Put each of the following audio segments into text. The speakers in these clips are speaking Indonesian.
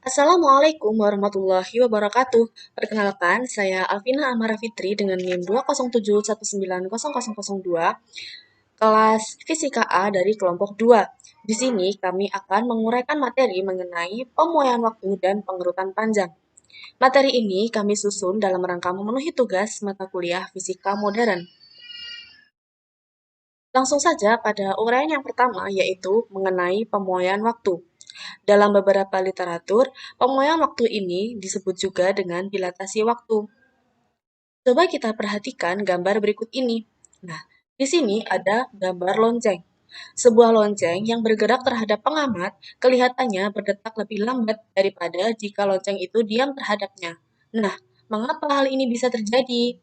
Assalamualaikum warahmatullahi wabarakatuh. Perkenalkan, saya Alvina Amara Fitri dengan NIM 207190002, kelas Fisika A dari kelompok 2. Di sini kami akan menguraikan materi mengenai pemuaian waktu dan pengurutan panjang. Materi ini kami susun dalam rangka memenuhi tugas mata kuliah Fisika Modern. Langsung saja pada uraian yang pertama, yaitu mengenai pemuaian waktu. Dalam beberapa literatur, pemuaian waktu ini disebut juga dengan dilatasi waktu. Coba kita perhatikan gambar berikut ini. Nah, di sini ada gambar lonceng. Sebuah lonceng yang bergerak terhadap pengamat kelihatannya berdetak lebih lambat daripada jika lonceng itu diam terhadapnya. Nah, mengapa hal ini bisa terjadi?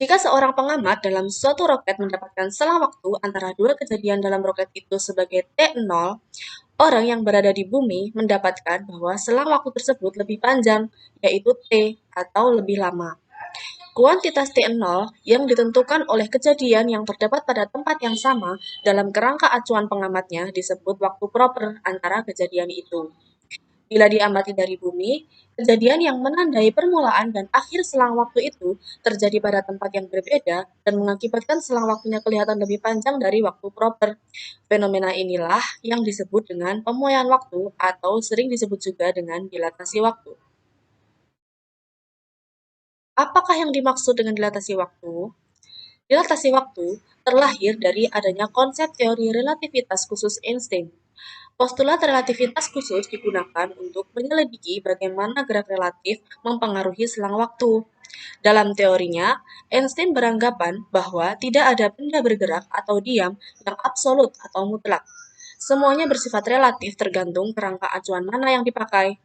Jika seorang pengamat dalam suatu roket mendapatkan selang waktu antara dua kejadian dalam roket itu sebagai T0, orang yang berada di bumi mendapatkan bahwa selang waktu tersebut lebih panjang, yaitu T atau lebih lama. Kuantitas T0 yang ditentukan oleh kejadian yang terdapat pada tempat yang sama dalam kerangka acuan pengamatnya disebut waktu proper antara kejadian itu. Bila diamati dari bumi, kejadian yang menandai permulaan dan akhir selang waktu itu terjadi pada tempat yang berbeda dan mengakibatkan selang waktunya kelihatan lebih panjang dari waktu proper. Fenomena inilah yang disebut dengan pemuaian waktu atau sering disebut juga dengan dilatasi waktu. Apakah yang dimaksud dengan dilatasi waktu? Dilatasi waktu terlahir dari adanya konsep teori relativitas khusus Einstein. Postulat relativitas khusus digunakan untuk menyelidiki bagaimana gerak relatif mempengaruhi selang waktu. Dalam teorinya, Einstein beranggapan bahwa tidak ada benda bergerak atau diam yang absolut atau mutlak. Semuanya bersifat relatif tergantung kerangka acuan mana yang dipakai.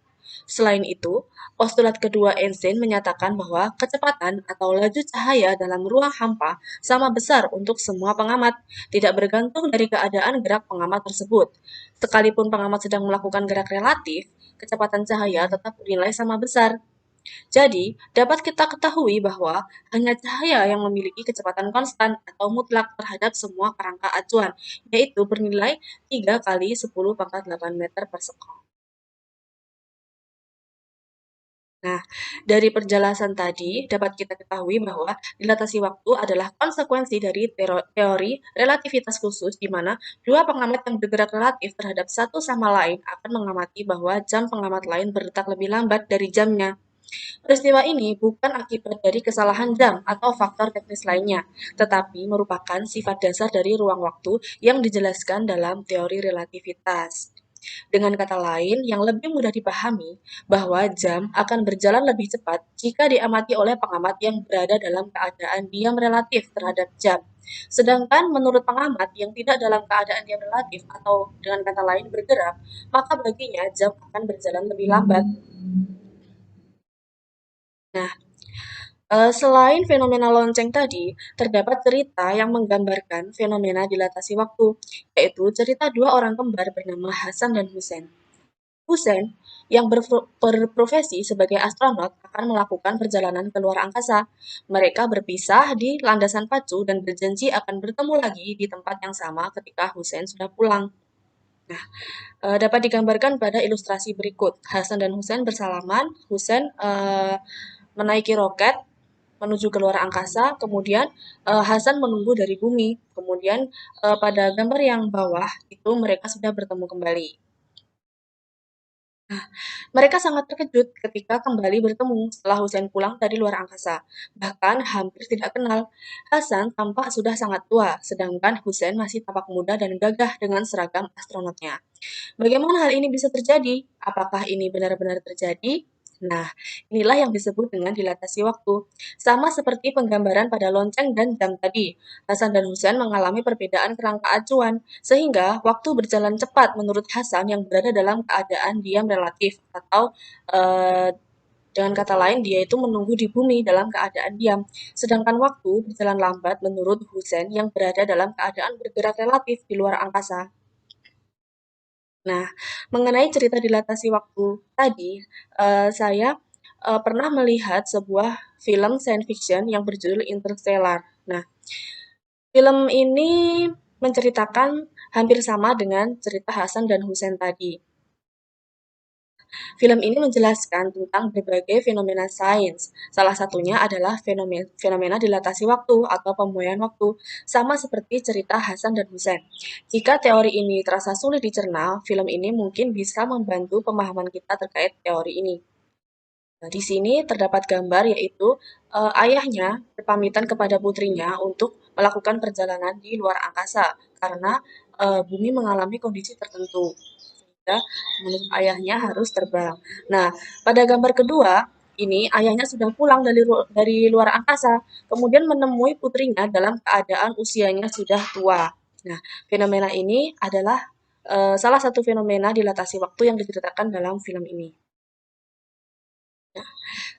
Selain itu, postulat kedua Einstein menyatakan bahwa kecepatan atau laju cahaya dalam ruang hampa sama besar untuk semua pengamat, tidak bergantung dari keadaan gerak pengamat tersebut. Sekalipun pengamat sedang melakukan gerak relatif, kecepatan cahaya tetap bernilai sama besar. Jadi, dapat kita ketahui bahwa hanya cahaya yang memiliki kecepatan konstan atau mutlak terhadap semua kerangka acuan, yaitu bernilai 3 kali 10 pangkat 8 meter per sekon. Nah, dari penjelasan tadi dapat kita ketahui bahwa dilatasi waktu adalah konsekuensi dari teori relativitas khusus di mana dua pengamat yang bergerak relatif terhadap satu sama lain akan mengamati bahwa jam pengamat lain berdetak lebih lambat dari jamnya. Peristiwa ini bukan akibat dari kesalahan jam atau faktor teknis lainnya, tetapi merupakan sifat dasar dari ruang waktu yang dijelaskan dalam teori relativitas. Dengan kata lain, yang lebih mudah dipahami, bahwa jam akan berjalan lebih cepat jika diamati oleh pengamat yang berada dalam keadaan diam relatif terhadap jam. Sedangkan menurut pengamat yang tidak dalam keadaan diam relatif atau dengan kata lain bergerak, maka baginya jam akan berjalan lebih lambat. Nah, selain fenomena lonceng tadi, terdapat cerita yang menggambarkan fenomena dilatasi waktu, yaitu cerita dua orang kembar bernama Hasan dan Hussein. Hussein, yang berprofesi sebagai astronot, akan melakukan perjalanan ke luar angkasa. Mereka berpisah di landasan pacu dan berjanji akan bertemu lagi di tempat yang sama ketika Hussein sudah pulang. Nah, dapat digambarkan pada ilustrasi berikut. Hasan dan Hussein bersalaman, Hussein menaiki roket menuju ke luar angkasa, kemudian Hasan menunggu dari bumi. Kemudian pada gambar yang bawah itu mereka sudah bertemu kembali. Mereka sangat terkejut ketika kembali bertemu setelah Hussein pulang dari luar angkasa. Bahkan hampir tidak kenal. Hasan tampak sudah sangat tua, sedangkan Hussein masih tampak muda dan gagah dengan seragam astronotnya. Bagaimana hal ini bisa terjadi? Apakah ini benar-benar terjadi? Nah, inilah yang disebut dengan dilatasi waktu. Sama seperti penggambaran pada lonceng dan jam tadi, Hasan dan Husain mengalami perbedaan kerangka acuan, sehingga waktu berjalan cepat menurut Hasan yang berada dalam keadaan diam relatif, atau eh, dengan kata lain, dia itu menunggu di bumi dalam keadaan diam. Sedangkan waktu berjalan lambat menurut Husain yang berada dalam keadaan bergerak relatif di luar angkasa. Nah, mengenai cerita dilatasi waktu tadi, saya pernah melihat sebuah film science fiction yang berjudul Interstellar. Nah, film ini menceritakan hampir sama dengan cerita Hasan dan Hussein tadi. Film ini menjelaskan tentang berbagai fenomena sains. Salah satunya adalah fenomena dilatasi waktu atau pembuayan waktu, sama seperti cerita Hasan dan Hussein. Jika teori ini terasa sulit dicerna, film ini mungkin bisa membantu pemahaman kita terkait teori ini. Nah, di sini terdapat gambar yaitu ayahnya berpamitan kepada putrinya untuk melakukan perjalanan di luar angkasa karena bumi mengalami kondisi tertentu sehingga menurut ayahnya harus terbang. Nah, pada gambar kedua ini ayahnya sudah pulang dari luar angkasa, kemudian menemui putrinya dalam keadaan usianya sudah tua. Nah, fenomena ini adalah salah satu fenomena dilatasi waktu yang diceritakan dalam film ini.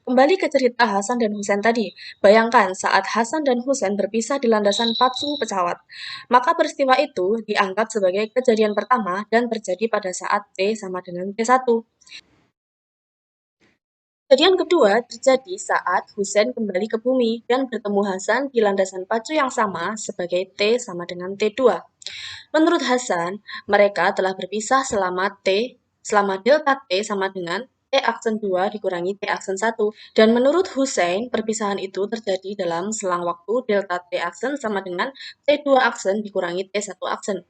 Kembali ke cerita Hasan dan Husain tadi. Bayangkan saat Hasan dan Husain berpisah di landasan pacu pesawat. Maka peristiwa itu dianggap sebagai kejadian pertama dan terjadi pada saat T sama dengan T1. Kejadian kedua terjadi saat Husain kembali ke bumi dan bertemu Hasan di landasan pacu yang sama sebagai T sama dengan T2. Menurut Hasan, mereka telah berpisah selama delta T sama dengan T aksen 2 dikurangi T aksen 1. Dan menurut Hussein, perpisahan itu terjadi dalam selang waktu delta T aksen sama dengan T2 aksen dikurangi T1 aksen.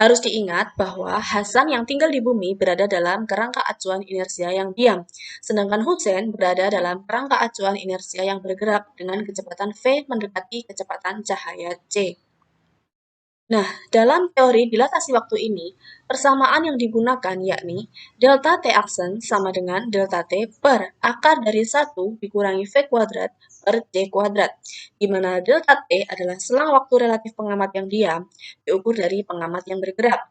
Harus diingat bahwa Hasan yang tinggal di bumi berada dalam kerangka acuan inersia yang diam, sedangkan Hussein berada dalam kerangka acuan inersia yang bergerak dengan kecepatan V mendekati kecepatan cahaya C. Nah, dalam teori dilatasi waktu ini, persamaan yang digunakan yakni delta T aksen sama dengan delta T per akar dari 1 dikurangi V kuadrat per C kuadrat, di mana delta T adalah selang waktu relatif pengamat yang diam, diukur dari pengamat yang bergerak.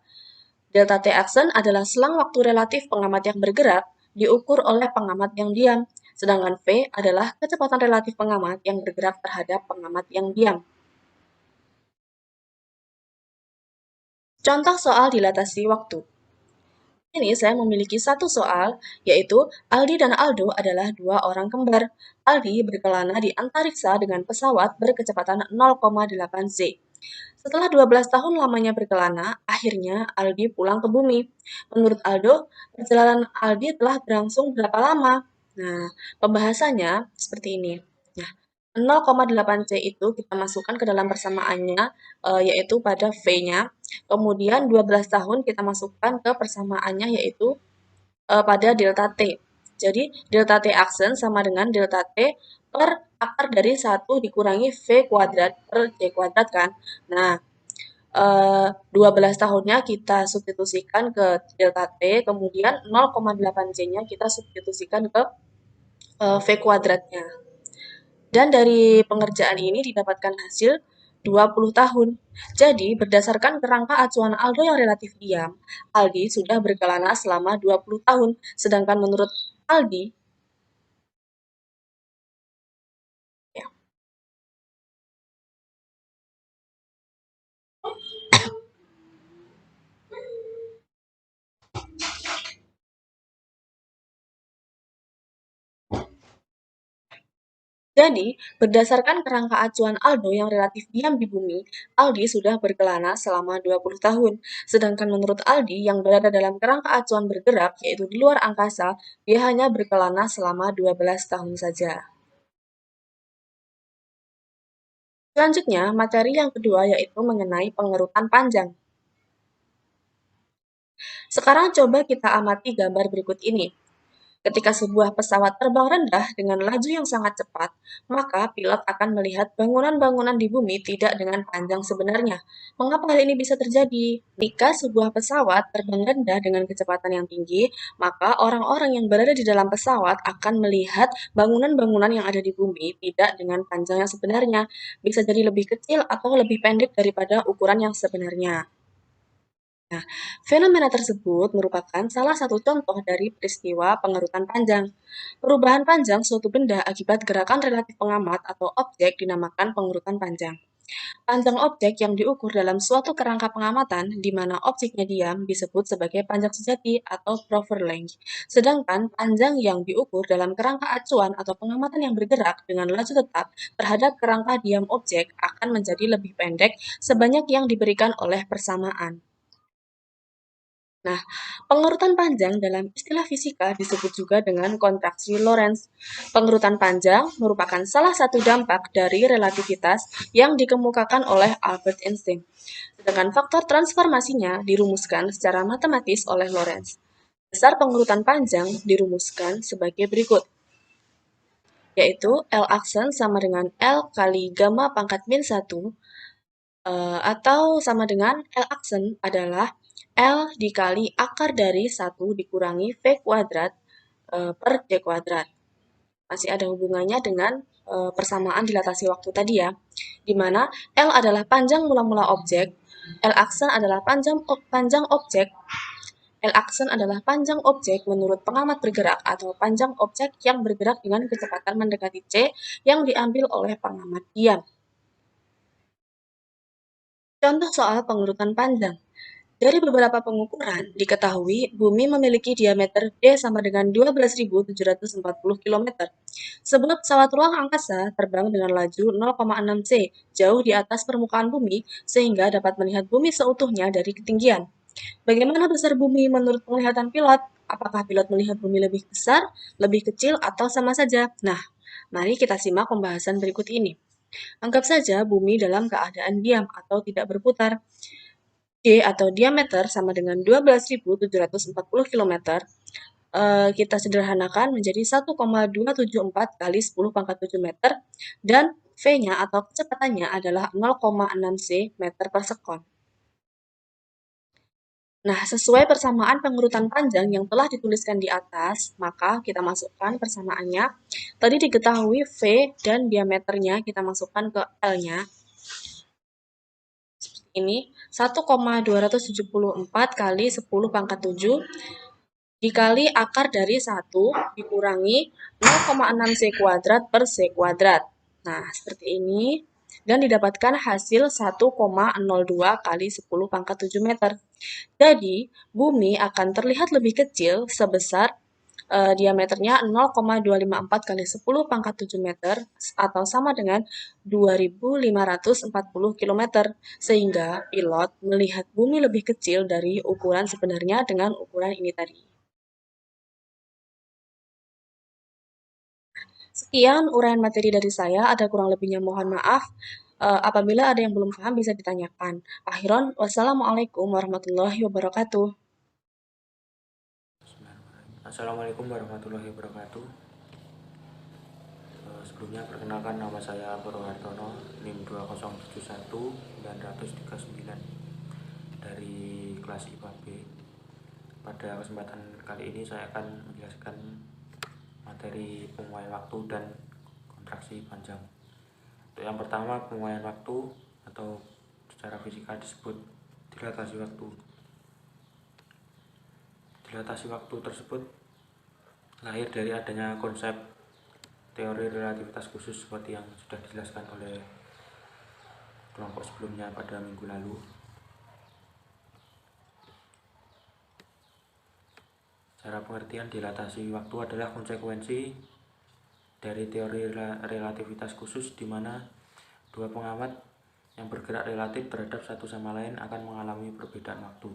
Delta T aksen adalah selang waktu relatif pengamat yang bergerak, diukur oleh pengamat yang diam, sedangkan V adalah kecepatan relatif pengamat yang bergerak terhadap pengamat yang diam. Contoh soal dilatasi waktu. Ini saya memiliki satu soal, yaitu Aldi dan Aldo adalah dua orang kembar. Aldi berkelana di antariksa dengan pesawat berkecepatan 0,8 C. Setelah 12 tahun lamanya berkelana, akhirnya Aldi pulang ke bumi. Menurut Aldo, perjalanan Aldi telah berlangsung berapa lama? Nah, pembahasannya seperti ini. Nah, 0,8 C itu kita masukkan ke dalam persamaannya, yaitu pada V-nya. Kemudian 12 tahun kita masukkan ke persamaannya, yaitu pada delta T. Jadi, delta T aksen sama dengan delta T per akar dari 1 dikurangi V kuadrat per C kuadrat kan. Nah, 12 tahunnya kita substitusikan ke delta T, kemudian 0,8 C-nya kita substitusikan ke V kuadratnya. Dan dari pengerjaan ini didapatkan hasil 20 tahun. Jadi, berdasarkan kerangka acuan Aldo yang relatif diam, Aldi sudah berkelana selama 20 tahun. Sedangkan menurut Aldi, ya, jadi, berdasarkan kerangka acuan Aldo yang relatif diam di bumi, Aldi sudah berkelana selama 20 tahun. Sedangkan menurut Aldi yang berada dalam kerangka acuan bergerak, yaitu di luar angkasa, dia hanya berkelana selama 12 tahun saja. Selanjutnya, materi yang kedua yaitu mengenai pengerutan panjang. Sekarang coba kita amati gambar berikut ini. Ketika sebuah pesawat terbang rendah dengan laju yang sangat cepat, maka pilot akan melihat bangunan-bangunan di bumi tidak dengan panjang sebenarnya. Mengapa hal ini bisa terjadi? Jika sebuah pesawat terbang rendah dengan kecepatan yang tinggi, maka orang-orang yang berada di dalam pesawat akan melihat bangunan-bangunan yang ada di bumi tidak dengan panjang yang sebenarnya. Bisa jadi lebih kecil atau lebih pendek daripada ukuran yang sebenarnya. Nah, fenomena tersebut merupakan salah satu contoh dari peristiwa pengerutan panjang. Perubahan panjang suatu benda akibat gerakan relatif pengamat atau objek dinamakan pengerutan panjang. Panjang objek yang diukur dalam suatu kerangka pengamatan di mana objeknya diam disebut sebagai panjang sejati atau Provera length. Sedangkan panjang yang diukur dalam kerangka acuan atau pengamatan yang bergerak dengan laju tetap terhadap kerangka diam objek akan menjadi lebih pendek sebanyak yang diberikan oleh persamaan. Nah, pengurutan panjang dalam istilah fisika disebut juga dengan kontraksi Lorentz. Pengurutan panjang merupakan salah satu dampak dari relativitas yang dikemukakan oleh Albert Einstein. Sedangkan faktor transformasinya dirumuskan secara matematis oleh Lorentz. Dasar pengurutan panjang dirumuskan sebagai berikut, yaitu L aksen sama dengan L kali gamma pangkat min 1, atau sama dengan L aksen adalah L dikali akar dari 1 dikurangi V kuadrat per D kuadrat. Masih ada hubungannya dengan persamaan dilatasi waktu tadi ya, di mana L adalah panjang mula-mula objek, L aksen adalah panjang objek, L aksen adalah panjang objek menurut pengamat bergerak atau panjang objek yang bergerak dengan kecepatan mendekati C yang diambil oleh pengamat diam. Contoh soal pengurutan panjang. Dari beberapa pengukuran, diketahui bumi memiliki diameter D sama dengan 12.740 km. Sebab pesawat ruang angkasa terbang dengan laju 0,6 c jauh di atas permukaan bumi sehingga dapat melihat bumi seutuhnya dari ketinggian. Bagaimana besar bumi menurut penglihatan pilot? Apakah pilot melihat bumi lebih besar, lebih kecil, atau sama saja? Nah, mari kita simak pembahasan berikut ini. Anggap saja bumi dalam keadaan diam atau tidak berputar. D atau diameter sama dengan 12.740 km. Kita sederhanakan menjadi 1,274 kali 10 pangkat 7 meter dan V-nya atau kecepatannya adalah 0,6 c meter per sekon. Nah, sesuai persamaan pengurutan panjang yang telah dituliskan di atas, maka kita masukkan persamaannya. Tadi diketahui V dan diameternya kita masukkan ke L-nya. Seperti ini, 1,274 kali 10 pangkat 7 dikali akar dari 1 dikurangi 0,6 C kuadrat per C kuadrat. Nah, seperti ini. Dan didapatkan hasil 1,02 kali 10 pangkat 7 meter. Jadi, bumi akan terlihat lebih kecil sebesar diameternya 0,254 kali 10 pangkat 7 meter atau sama dengan 2.540 km. Sehingga pilot melihat bumi lebih kecil dari ukuran sebenarnya dengan ukuran ini tadi. Sekian uraian materi dari saya, ada kurang lebihnya mohon maaf. Apabila ada yang belum paham bisa ditanyakan. Akhiron, wassalamualaikum warahmatullahi wabarakatuh. Assalamualaikum warahmatullahi wabarakatuh. Sebelumnya perkenalkan, nama saya Purwohartono, NIM 2071939 dari kelas IPA B. Pada kesempatan kali ini saya akan menjelaskan materi penguaian waktu dan kontraksi panjang. Untuk yang pertama, penguaian waktu atau secara fisika disebut dilatasi waktu. Dilatasi waktu tersebut lahir dari adanya konsep teori relativitas khusus seperti yang sudah dijelaskan oleh kelompok sebelumnya pada minggu lalu. Cara pengertian dilatasi waktu adalah konsekuensi dari teori relativitas khusus di mana dua pengamat yang bergerak relatif terhadap satu sama lain akan mengalami perbedaan waktu.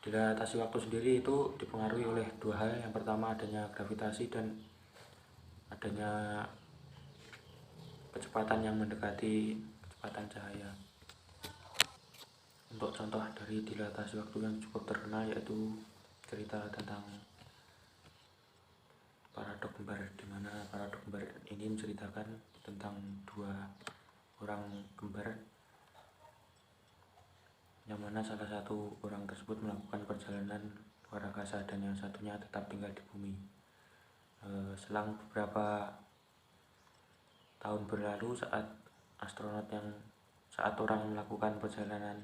Dilatasi waktu sendiri itu dipengaruhi oleh dua hal. Yang pertama adanya gravitasi dan adanya kecepatan yang mendekati kecepatan cahaya. Untuk contoh dari dilatasi waktu yang cukup terkenal yaitu cerita tentang paradok kembar, di mana paradok kembar ini menceritakan tentang dua orang kembar yang mana salah satu orang tersebut melakukan perjalanan luar angkasa dan yang satunya tetap tinggal di bumi. Selang beberapa tahun berlalu saat orang melakukan perjalanan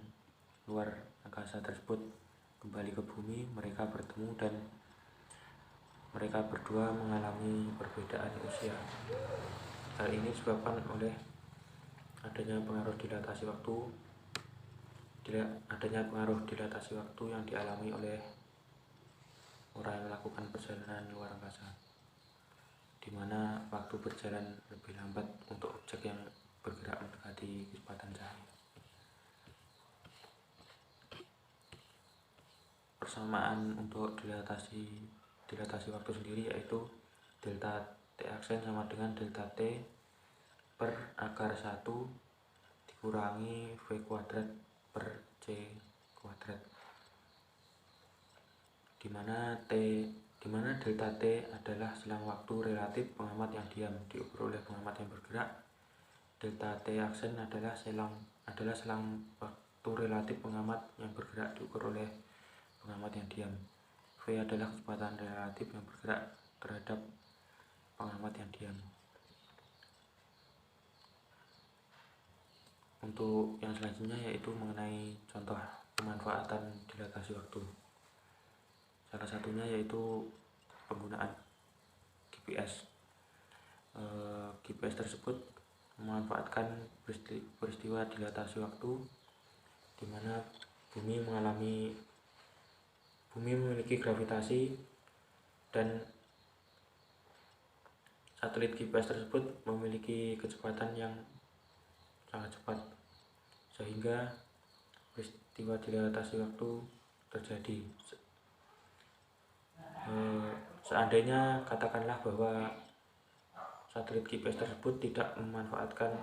luar angkasa tersebut kembali ke bumi, mereka bertemu dan mereka berdua mengalami perbedaan usia. Hal ini disebabkan oleh adanya pengaruh dilatasi waktu yang dialami oleh orang yang melakukan perjalanan luar angkasa, di mana waktu berjalan lebih lambat untuk objek yang bergerak mendekati kecepatan cahaya. persamaan untuk dilatasi waktu sendiri, yaitu delta T aksen sama dengan delta T per akar 1 dikurangi V kuadrat per C kuadrat, dimana delta T adalah selang waktu relatif pengamat yang diam diukur oleh pengamat yang bergerak. Delta T aksen adalah selang waktu relatif pengamat yang bergerak diukur oleh pengamat yang diam. V adalah kecepatan relatif yang bergerak terhadap pengamat yang diam. Untuk yang selanjutnya yaitu mengenai contoh pemanfaatan dilatasi waktu. Salah satunya yaitu penggunaan GPS. GPS tersebut memanfaatkan peristiwa dilatasi waktu di mana bumi memiliki gravitasi dan satelit GPS tersebut memiliki kecepatan yang sangat cepat, sehingga peristiwa dilatasi waktu terjadi. Seandainya katakanlah bahwa satelit GPS tersebut tidak memanfaatkan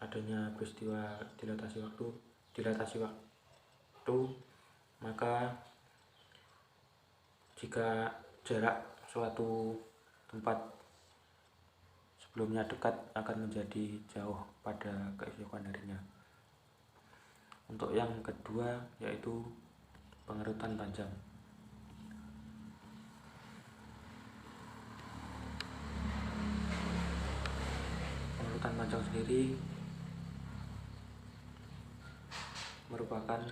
adanya peristiwa dilatasi waktu, maka jika jarak suatu tempat sebelumnya dekat akan menjadi jauh pada keesokan harinya. Untuk yang kedua yaitu pengerutan panjang. Pengerutan panjang sendiri merupakan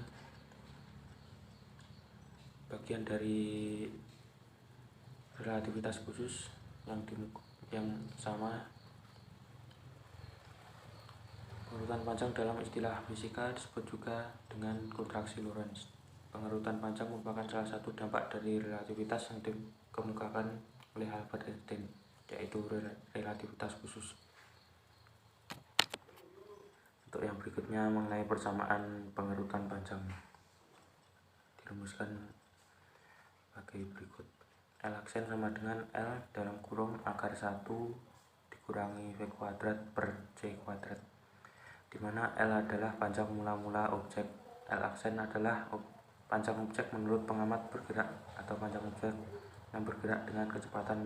bagian dari relativitas khusus yang sama. Pengerutan panjang dalam istilah fisika disebut juga dengan kontraksi Lorentz. Pengerutan panjang merupakan salah satu dampak dari relativitas yang dikemukakan oleh Albert Einstein, yaitu relativitas khusus. Untuk yang berikutnya mengenai persamaan pengerutan panjang, dirumuskan sebagai berikut. L aksen sama dengan L dalam kurung akar 1 dikurangi V kuadrat per C kuadrat, dimana L adalah panjang mula-mula objek. L aksen adalah panjang objek menurut pengamat bergerak atau panjang objek yang bergerak dengan kecepatan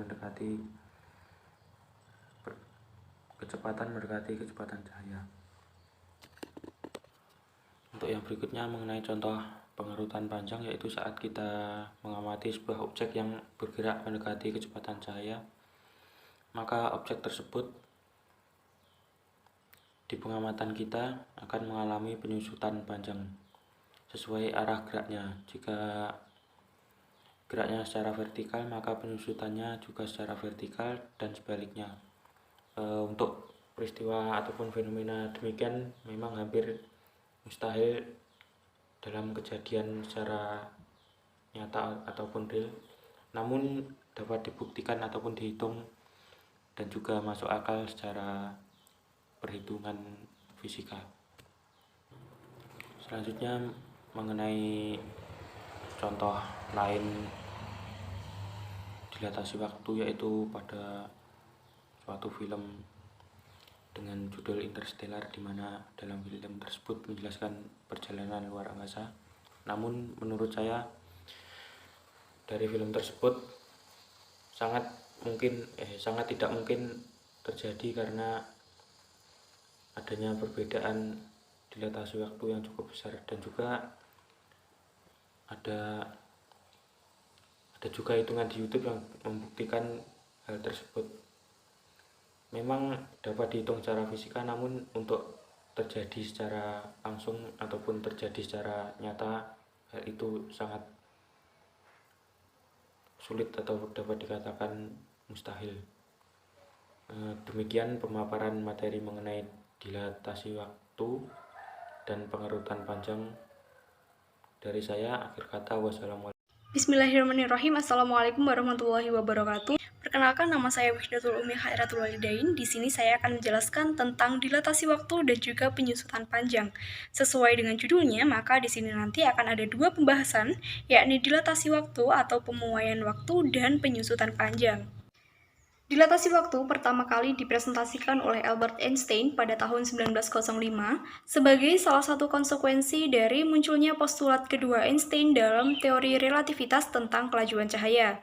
mendekati kecepatan cahaya. Untuk yang berikutnya mengenai contoh pengerutan panjang, yaitu saat kita mengamati sebuah objek yang bergerak mendekati kecepatan cahaya, maka objek tersebut di pengamatan kita akan mengalami penyusutan panjang sesuai arah geraknya. Jika geraknya secara vertikal, maka penyusutannya juga secara vertikal dan sebaliknya. Untuk peristiwa ataupun fenomena demikian memang hampir mustahil dalam kejadian secara nyata ataupun real, namun dapat dibuktikan ataupun dihitung dan juga masuk akal secara perhitungan fisika. Selanjutnya mengenai contoh lain dilatasi waktu, yaitu pada suatu film dengan judul Interstellar, di mana dalam film tersebut menjelaskan perjalanan luar angkasa. Namun menurut saya dari film tersebut sangat tidak mungkin terjadi karena adanya perbedaan dilatasi waktu yang cukup besar, dan juga ada juga hitungan di YouTube yang membuktikan hal tersebut. Memang dapat dihitung secara fisika, namun untuk terjadi secara langsung ataupun terjadi secara nyata, hal itu sangat sulit atau dapat dikatakan mustahil. Demikian pemaparan materi mengenai dilatasi waktu dan pengerutan panjang dari saya. Akhir kata, wassalamualaikum. Bismillahirrahmanirrahim. Assalamualaikum warahmatullahi wabarakatuh. Perkenalkan, nama saya Wahdatul Umi Khairatul Walidain. Di sini saya akan menjelaskan tentang dilatasi waktu dan juga penyusutan panjang. Sesuai dengan judulnya, maka di sini nanti akan ada dua pembahasan, yakni dilatasi waktu atau pemuaian waktu dan penyusutan panjang. Dilatasi waktu pertama kali dipresentasikan oleh Albert Einstein pada tahun 1905 sebagai salah satu konsekuensi dari munculnya postulat kedua Einstein dalam teori relativitas tentang kelajuan cahaya.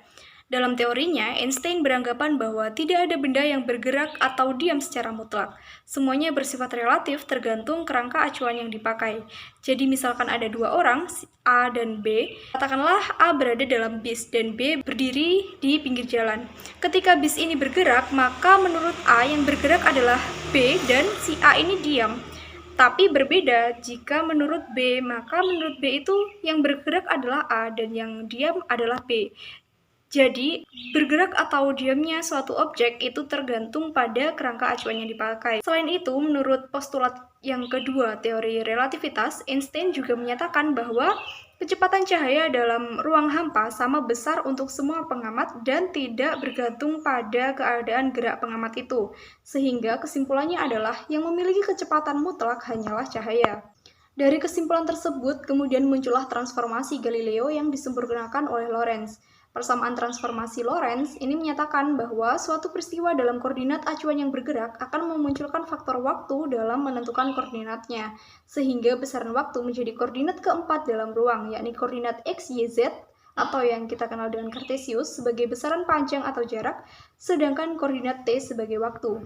Dalam teorinya, Einstein beranggapan bahwa tidak ada benda yang bergerak atau diam secara mutlak. Semuanya bersifat relatif tergantung kerangka acuan yang dipakai. Jadi misalkan ada dua orang, A dan B, katakanlah A berada dalam bis dan B berdiri di pinggir jalan. Ketika bis ini bergerak, maka menurut A yang bergerak adalah B dan si A ini diam. Tapi berbeda jika menurut B, maka menurut B itu yang bergerak adalah A dan yang diam adalah B. Jadi, bergerak atau diamnya suatu objek itu tergantung pada kerangka acuan yang dipakai. Selain itu, menurut postulat yang kedua teori relativitas, Einstein juga menyatakan bahwa kecepatan cahaya dalam ruang hampa sama besar untuk semua pengamat dan tidak bergantung pada keadaan gerak pengamat itu. Sehingga kesimpulannya adalah yang memiliki kecepatan mutlak hanyalah cahaya. Dari kesimpulan tersebut, kemudian muncullah transformasi Galileo yang disempurnakan oleh Lorentz. Persamaan transformasi Lorentz ini menyatakan bahwa suatu peristiwa dalam koordinat acuan yang bergerak akan memunculkan faktor waktu dalam menentukan koordinatnya, sehingga besaran waktu menjadi koordinat keempat dalam ruang, yakni koordinat x, y, z, atau yang kita kenal dengan Cartesius sebagai besaran panjang atau jarak, sedangkan koordinat t sebagai waktu.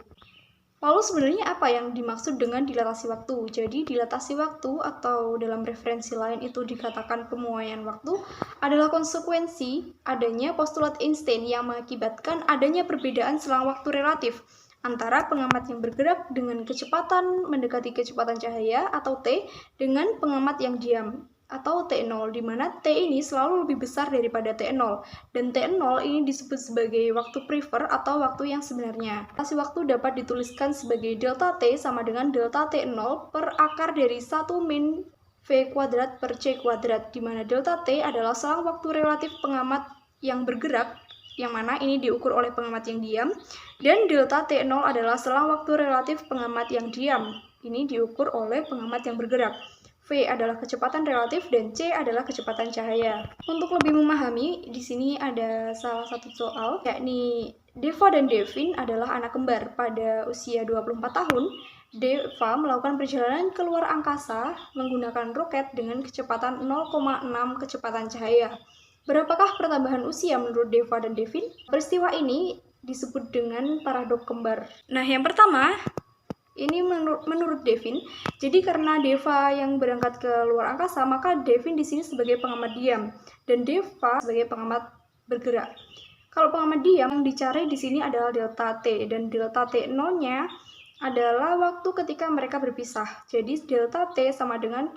Lalu sebenarnya apa yang dimaksud dengan dilatasi waktu? Jadi dilatasi waktu atau dalam referensi lain itu dikatakan pemuaian waktu adalah konsekuensi adanya postulat Einstein yang mengakibatkan adanya perbedaan selang waktu relatif antara pengamat yang bergerak dengan kecepatan mendekati kecepatan cahaya atau T dengan pengamat yang diam atau T0, di mana T ini selalu lebih besar daripada T0, dan T0 ini disebut sebagai waktu prefer atau waktu yang sebenarnya. Relasi waktu dapat dituliskan sebagai delta T sama dengan delta T0 per akar dari 1 min V kuadrat per C kuadrat, di mana delta T adalah selang waktu relatif pengamat yang bergerak, yang mana ini diukur oleh pengamat yang diam, dan delta T0 adalah selang waktu relatif pengamat yang diam, ini diukur oleh pengamat yang bergerak. V adalah kecepatan relatif dan C adalah kecepatan cahaya. Untuk lebih memahami, di sini ada salah satu soal, yakni Deva dan Devin adalah anak kembar. Pada usia 24 tahun, Deva melakukan perjalanan ke luar angkasa menggunakan roket dengan kecepatan 0,6 kecepatan cahaya. Berapakah pertambahan usia menurut Deva dan Devin? Peristiwa ini disebut dengan paradok kembar. Nah, yang pertama, ini menurut Devin, jadi karena Deva yang berangkat ke luar angkasa, maka Devin di sini sebagai pengamat diam dan Deva sebagai pengamat bergerak. Kalau pengamat diam yang dicari di sini adalah delta T, dan delta T0-nya adalah waktu ketika mereka berpisah. Jadi delta T sama dengan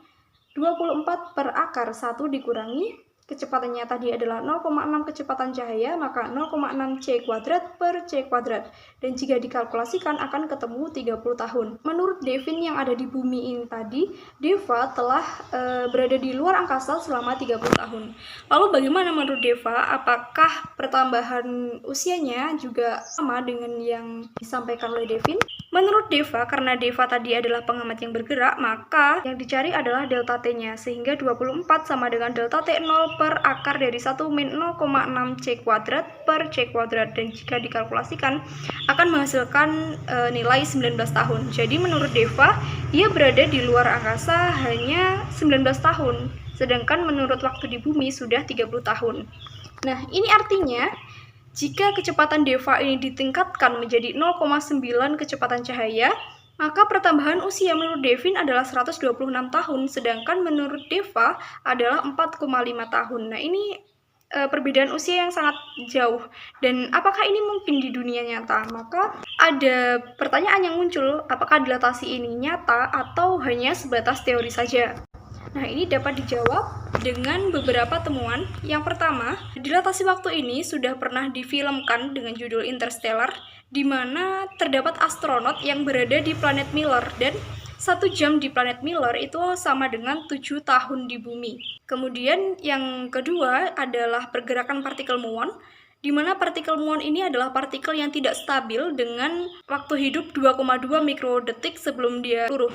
24 per akar 1 dikurangi kecepatannya tadi adalah 0,6 kecepatan cahaya, maka 0,6 C kuadrat per C kuadrat. Dan jika dikalkulasikan akan ketemu 30 tahun. Menurut Devin yang ada di bumi ini tadi, Deva telah berada di luar angkasa selama 30 tahun. Lalu bagaimana menurut Deva? Apakah pertambahan usianya juga sama dengan yang disampaikan oleh Devin? Menurut Deva, karena Deva tadi adalah pengamat yang bergerak, maka yang dicari adalah delta T-nya, sehingga 24 sama dengan delta T0 per akar dari 1 min 0,6 C kuadrat per C kuadrat, dan jika dikalkulasikan akan menghasilkan nilai 19 tahun. Jadi menurut Deva, ia berada di luar angkasa hanya 19 tahun, sedangkan menurut waktu di bumi sudah 30 tahun. Nah, ini artinya jika kecepatan Deva ini ditingkatkan menjadi 0,9 kecepatan cahaya, maka pertambahan usia menurut Devin adalah 126 tahun, sedangkan menurut Deva adalah 4,5 tahun. Nah, ini perbedaan usia yang sangat jauh. Dan apakah ini mungkin di dunia nyata? Maka ada pertanyaan yang muncul, apakah dilatasi ini nyata atau hanya sebatas teori saja? Nah, ini dapat dijawab dengan beberapa temuan. Yang pertama, dilatasi waktu ini sudah pernah difilmkan dengan judul Interstellar, di mana terdapat astronot yang berada di planet Miller, dan 1 jam di planet Miller itu sama dengan 7 tahun di bumi. Kemudian yang kedua adalah pergerakan partikel muon, di mana partikel muon ini adalah partikel yang tidak stabil dengan waktu hidup 2,2 mikrodetik sebelum dia luruh.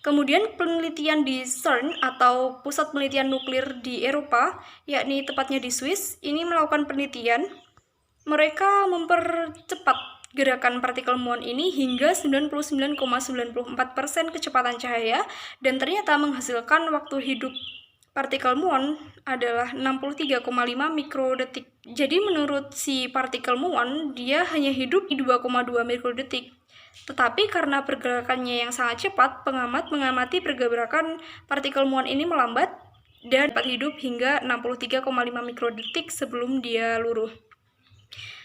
Kemudian penelitian di CERN atau Pusat Penelitian Nuklir di Eropa, yakni tepatnya di Swiss, ini melakukan penelitian. Mereka mempercepat gerakan partikel muon ini hingga 99,94% kecepatan cahaya dan ternyata menghasilkan waktu hidup partikel muon adalah 63,5 mikrodetik. Jadi menurut si partikel muon, dia hanya hidup di 2,2 mikrodetik. Tetapi karena pergerakannya yang sangat cepat, pengamat mengamati pergerakan partikel muon ini melambat dan dapat hidup hingga 63,5 mikrodetik sebelum dia luruh.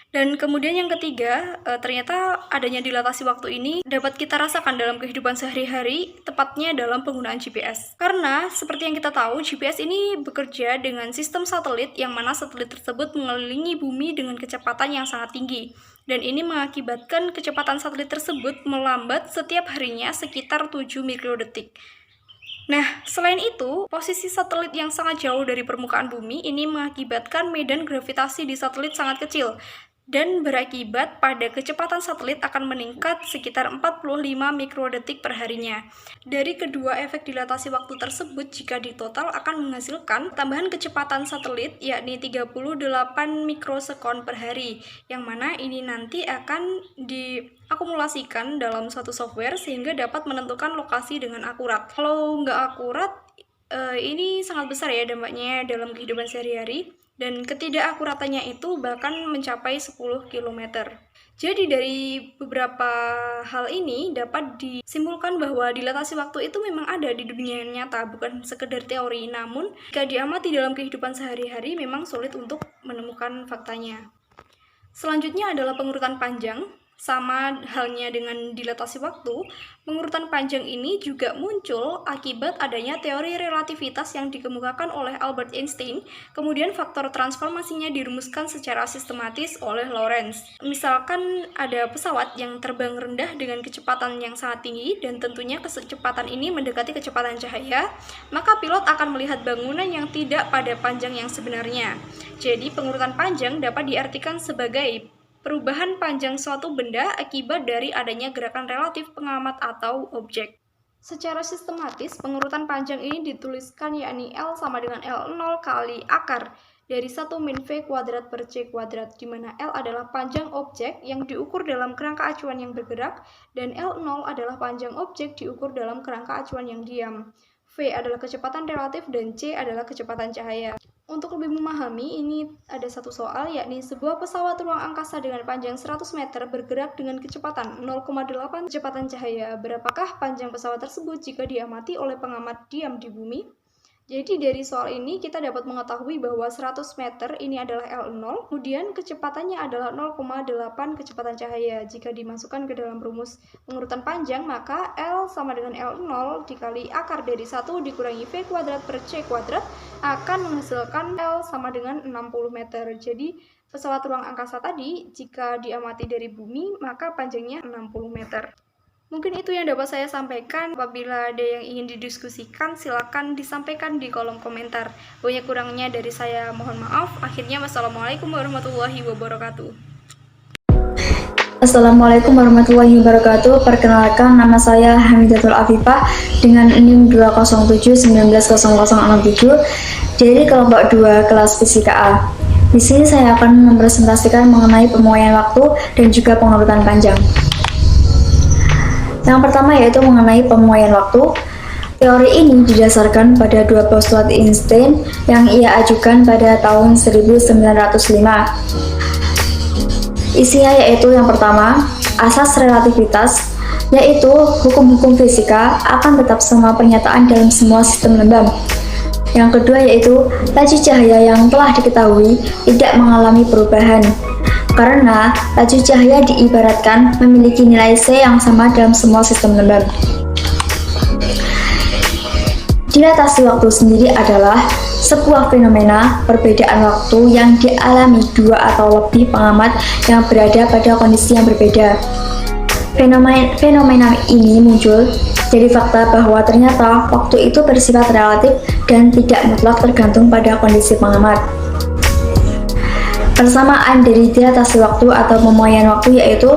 Dan kemudian yang ketiga, ternyata adanya dilatasi waktu ini dapat kita rasakan dalam kehidupan sehari-hari, tepatnya dalam penggunaan GPS. Karena seperti yang kita tahu, GPS ini bekerja dengan sistem satelit yang mana satelit tersebut mengelilingi bumi dengan kecepatan yang sangat tinggi. Dan ini mengakibatkan kecepatan satelit tersebut melambat setiap harinya sekitar 7 mikrodetik. Nah, selain itu, posisi satelit yang sangat jauh dari permukaan bumi ini mengakibatkan medan gravitasi di satelit sangat kecil dan berakibat pada kecepatan satelit akan meningkat sekitar 45 mikrodetik per harinya. Dari kedua efek dilatasi waktu tersebut, jika ditotal akan menghasilkan tambahan kecepatan satelit yakni 38 mikrosekon per hari, yang mana ini nanti akan diakumulasikan dalam suatu software sehingga dapat menentukan lokasi dengan akurat. Kalau nggak akurat, ini sangat besar ya dampaknya dalam kehidupan sehari-hari. Dan ketidakakuratannya itu bahkan mencapai 10 km. Jadi dari beberapa hal ini dapat disimpulkan bahwa dilatasi waktu itu memang ada di dunia nyata, bukan sekedar teori. Namun, jika diamati dalam kehidupan sehari-hari memang sulit untuk menemukan faktanya. Selanjutnya adalah pengurutan panjang. Sama halnya dengan dilatasi waktu, pengurutan panjang ini juga muncul akibat adanya teori relativitas yang dikemukakan oleh Albert Einstein, kemudian faktor transformasinya dirumuskan secara sistematis oleh Lorentz. Misalkan ada pesawat yang terbang rendah dengan kecepatan yang sangat tinggi dan tentunya kecepatan ini mendekati kecepatan cahaya, maka pilot akan melihat bangunan yang tidak pada panjang yang sebenarnya. Jadi pengurutan panjang dapat diartikan sebagai perubahan panjang suatu benda akibat dari adanya gerakan relatif pengamat atau objek. Secara sistematis, pengurutan panjang ini dituliskan yakni L sama dengan L0 kali akar dari 1 min V kuadrat per C kuadrat, di mana L adalah panjang objek yang diukur dalam kerangka acuan yang bergerak, dan L0 adalah panjang objek diukur dalam kerangka acuan yang diam. V adalah kecepatan relatif dan C adalah kecepatan cahaya. Untuk lebih memahami, ini ada satu soal, yakni sebuah pesawat ruang angkasa dengan panjang 100 meter bergerak dengan kecepatan 0,8 kecepatan cahaya. Berapakah panjang pesawat tersebut jika diamati oleh pengamat diam di bumi? Jadi dari soal ini kita dapat mengetahui bahwa 100 meter ini adalah L0, kemudian kecepatannya adalah 0,8 kecepatan cahaya. Jika dimasukkan ke dalam rumus pengurutan panjang, maka L sama dengan L0 dikali akar dari 1 dikurangi V kuadrat per C kuadrat akan menghasilkan L sama dengan 60 meter. Jadi pesawat ruang angkasa tadi jika diamati dari bumi maka panjangnya 60 meter. Mungkin itu yang dapat saya sampaikan. Apabila ada yang ingin didiskusikan, silakan disampaikan di kolom komentar. Banyak kurangnya dari saya, mohon maaf. Akhirnya, wassalamualaikum warahmatullahi wabarakatuh. Assalamualaikum warahmatullahi wabarakatuh. Perkenalkan, nama saya Hamidatul Afifah dengan NIM 207190067 dari kelompok 2 kelas Fisika A. Di sini saya akan mempresentasikan mengenai pemuaian waktu dan juga pengurutan panjang. Yang pertama yaitu mengenai pemuaian waktu. Teori ini didasarkan pada dua postulat Einstein yang ia ajukan pada tahun 1905. Isinya yaitu yang pertama, asas relativitas, yaitu hukum-hukum fisika akan tetap sama pernyataan dalam semua sistem lembab. Yang kedua yaitu laju cahaya yang telah diketahui tidak mengalami perubahan, karena laju cahaya diibaratkan memiliki nilai C yang sama dalam semua sistem lembab. Dilatasi waktu sendiri adalah sebuah fenomena perbedaan waktu yang dialami dua atau lebih pengamat yang berada pada kondisi yang berbeda. Fenomena ini muncul dari fakta bahwa ternyata waktu itu bersifat relatif dan tidak mutlak tergantung pada kondisi pengamat. persamaan dari dilatasi waktu atau pemuaian waktu, yaitu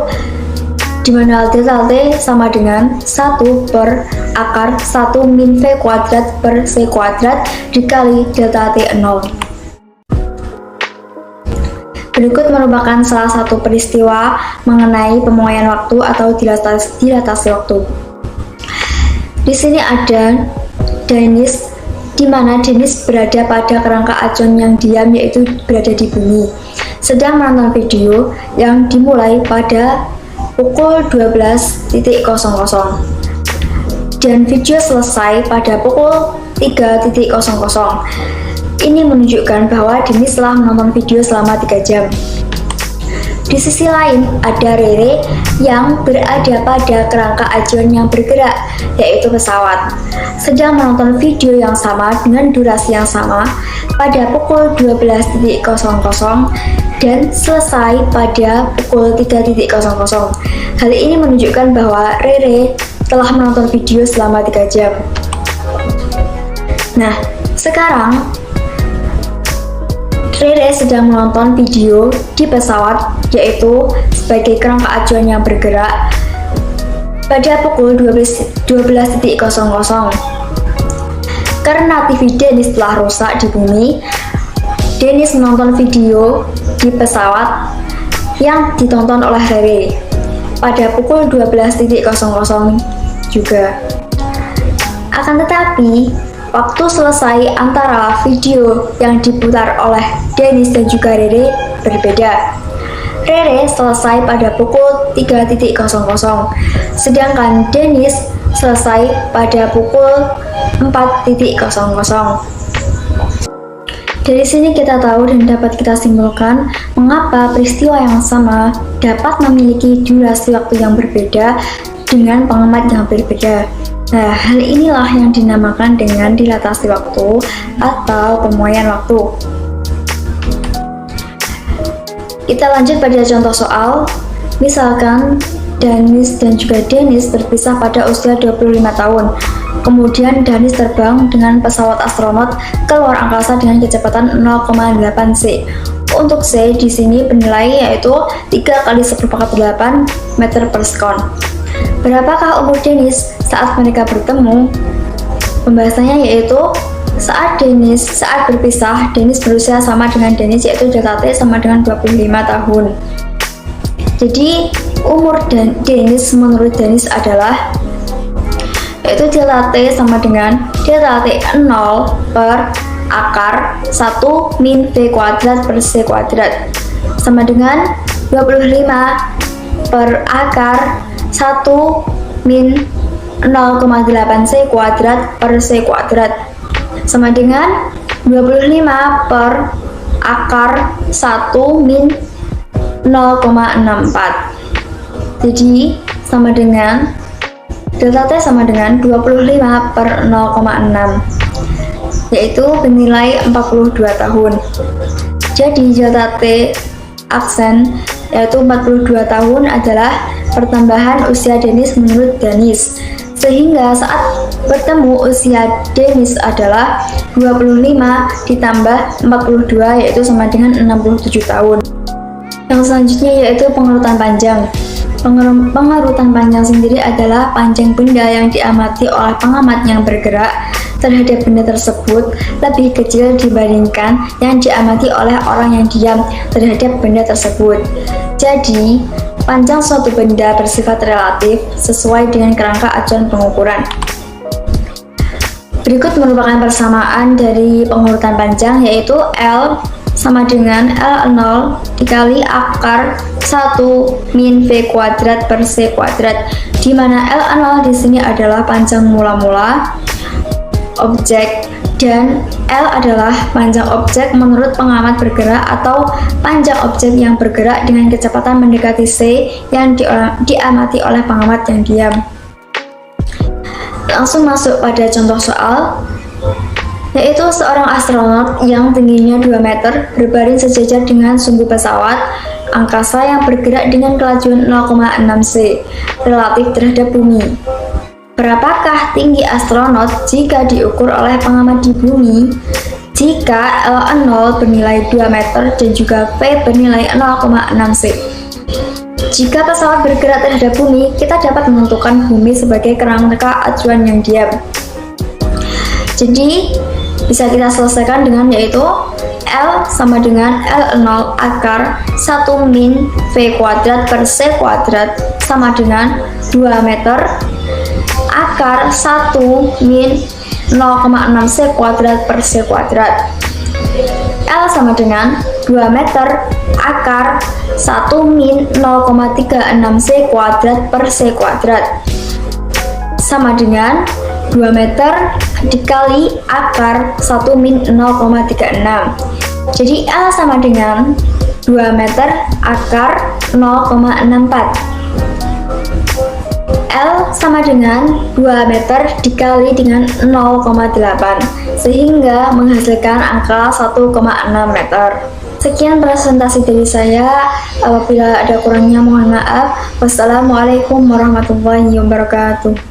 di mana delta T sama dengan 1 per akar 1 min V kuadrat per C kuadrat dikali delta T0. Berikut merupakan salah satu peristiwa mengenai pemuaian waktu atau dilatasi waktu. Di sini ada Dennis, di mana Dennis berada pada kerangka acuan yang diam, yaitu berada di bumi, sedang menonton video yang dimulai pada pukul 12.00 dan video selesai pada pukul 3.00. Ini menunjukkan bahwa Dennis telah menonton video selama 3 jam. Di sisi lain, ada Rere yang berada pada kerangka acuan yang bergerak, yaitu pesawat, sedang menonton video yang sama dengan durasi yang sama pada pukul 12.00 dan selesai pada pukul 3.00. Hal ini menunjukkan bahwa Rere telah menonton video selama 3 jam. Nah, sekarang Rere sedang menonton video di pesawat, yaitu sebagai kerangka acuan yang bergerak pada pukul 12.00. Karena TV Dennis telah rusak di bumi, Dennis menonton video di pesawat yang ditonton oleh Rere pada pukul 12.00 juga. Akan tetapi, waktu selesai antara video yang diputar oleh Dennis dan juga Rere berbeda. Rere selesai pada pukul 3.00, sedangkan Dennis selesai pada pukul 4.00. Dari sini kita tahu dan dapat kita simpulkan mengapa peristiwa yang sama dapat memiliki durasi waktu yang berbeda dengan pengamat yang berbeda. Nah, hal inilah yang dinamakan dengan dilatasi waktu atau pemuaian waktu. Kita lanjut pada contoh soal. Misalkan Danis dan juga Dennis berpisah pada usia 25 tahun. Kemudian Danis terbang dengan pesawat astronot ke luar angkasa dengan kecepatan 0,8 C. Untuk C di sini bernilai yaitu 3 × 10⁸ meter per sekon. Berapakah umur Dennis saat mereka bertemu? Pembahasannya yaitu saat berpisah, Dennis berusia sama dengan Dennis, yaitu delta T sama dengan 25 tahun. Jadi umur Dennis menurut Dennis adalah yaitu delta T sama dengan delta T0 per akar 1 min V kuadrat per C kuadrat sama dengan 25 per akar 1 min 0,8 C kuadrat per C kuadrat sama dengan 25 per akar 1 min 0,64. Jadi sama dengan delta T sama dengan 25 per 0,6, yaitu bernilai 42 tahun. Jadi delta T aksen yaitu 42 tahun adalah pertambahan usia Dennis menurut Dennis, sehingga saat bertemu usia Dennis adalah 25 ditambah 42, yaitu sama dengan 67 tahun. Yang selanjutnya yaitu pengurutan panjang. Pengurutan panjang sendiri adalah panjang benda yang diamati oleh pengamat yang bergerak terhadap benda tersebut lebih kecil dibandingkan yang diamati oleh orang yang diam terhadap benda tersebut. Jadi, panjang suatu benda bersifat relatif sesuai dengan kerangka acuan pengukuran. Berikut merupakan persamaan dari pengurutan panjang, yaitu L sama dengan L0 dikali akar 1 min V kuadrat per C kuadrat, di mana L0 di sini adalah panjang mula-mula objek dan L adalah panjang objek menurut pengamat bergerak atau panjang objek yang bergerak dengan kecepatan mendekati C yang diamati oleh pengamat yang diam. Langsung masuk pada contoh soal, yaitu seorang astronot yang tingginya 2 meter berbaring sejajar dengan sumbu pesawat angkasa yang bergerak dengan kelajuan 0,6 C relatif terhadap bumi. Berapakah tinggi astronot jika diukur oleh pengamat di bumi? jika L0 bernilai 2 meter dan juga V bernilai 0,6 C. Jika pesawat bergerak terhadap bumi, kita dapat menentukan bumi sebagai kerangka acuan yang diam. Jadi, bisa kita selesaikan dengan yaitu L sama dengan L0 akar 1 min V kuadrat per C kuadrat sama dengan 2 meter akar 1 min 0,6 C kuadrat per C kuadrat. L sama dengan 2 meter akar 1 min 0,36 C kuadrat per C kuadrat sama dengan 2 meter dikali akar 1 min 0,36. Jadi L sama dengan 2 meter akar 0,64. L sama dengan 2 meter dikali dengan 0,8 sehingga menghasilkan angka 1,6 meter. Sekian presentasi dari saya. Apabila ada kurangnya mohon maaf. Wassalamualaikum warahmatullahi wabarakatuh.